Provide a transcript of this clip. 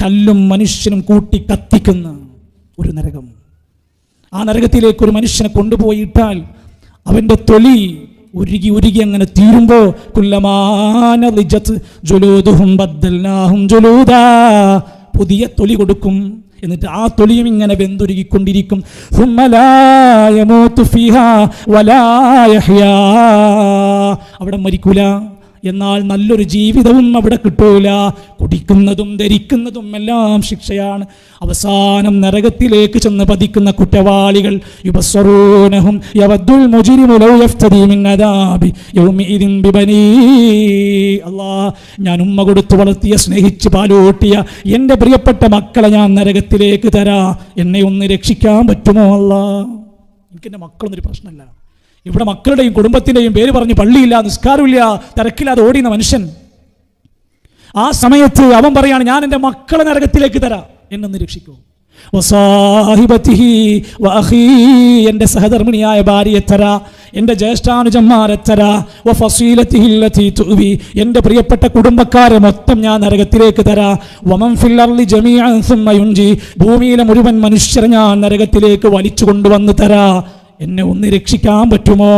കല്ലും മനുഷ്യനും കൂട്ടി കത്തിക്കുന്ന ഒരു നരകം. ആ നരകത്തിലേക്ക് ഒരു മനുഷ്യനെ കൊണ്ടുപോയിട്ടാൽ അവൻ്റെ തൊലി ഉരുകി ഉരുകി അങ്ങനെ തീരുമ്പോൾ പുതിയ തൊലി കൊടുക്കും. എന്നിട്ട് ആ തൊലിയും ഇങ്ങനെ വെന്തുരുകിക്കൊണ്ടിരിക്കും. അവിടെ മരിക്കൂല, എന്നാൽ നല്ലൊരു ജീവിതവും അവിടെ കിട്ടൂല. കുടിക്കുന്നതും ധരിക്കുന്നതും എല്ലാം ശിക്ഷയാണ്. അവസാനം നരകത്തിലേക്ക് ചെന്ന് പതിക്കുന്ന കുറ്റവാളികൾ യുബസ്വറൂനഹും യവദ്ദുൽ മുജ്രിമു ലൗ യഫ്തദി മിൻ അദാബി യൗമിഇദിൻ ബിബനീ. അല്ലാഹ്, ഞാൻ ഉമ്മ കൊടുത്ത് വളർത്തിയ സ്നേഹിച്ച് പാലൂട്ടിയ എൻ്റെ പ്രിയപ്പെട്ട മക്കളെ ഞാൻ നരകത്തിലേക്ക് തരാ, എന്നെ ഒന്ന് രക്ഷിക്കാൻ പറ്റുമോ അല്ലാഹ്? എനിക്കെൻ്റെ മക്കളൊന്നൊരു പ്രശ്നമല്ല. ഇവിടെ മക്കളുടെയും കുടുംബത്തിൻ്റെയും പേര് പറഞ്ഞ് പള്ളിയില്ല, നിസ്കാരമില്ല, തിരക്കില്ലാതെ ഓടിയുന്ന മനുഷ്യൻ, ആ സമയത്ത് അവൻ പറയാണ് ഞാൻ എൻ്റെ മക്കളെ നരകത്തിലേക്ക് തരാം, എന്നൊന്ന് രക്ഷിക്കൂ. എൻ്റെ സഹധർമ്മിണിയായ ഭാര്യയെ തരാ, എൻ്റെ ജ്യേഷ്ഠാനുജന്മാരെ തരാ, എൻ്റെ പ്രിയപ്പെട്ട കുടുംബക്കാരെ മൊത്തം ഞാൻ നരകത്തിലേക്ക് തരാ. ഭൂമിയിലെ മുഴുവൻ മനുഷ്യരെ ഞാൻ നരകത്തിലേക്ക് വലിച്ചു കൊണ്ടുവന്ന് തരാ, എന്നെ ഒന്ന് രക്ഷിക്കാൻ പറ്റുമോ?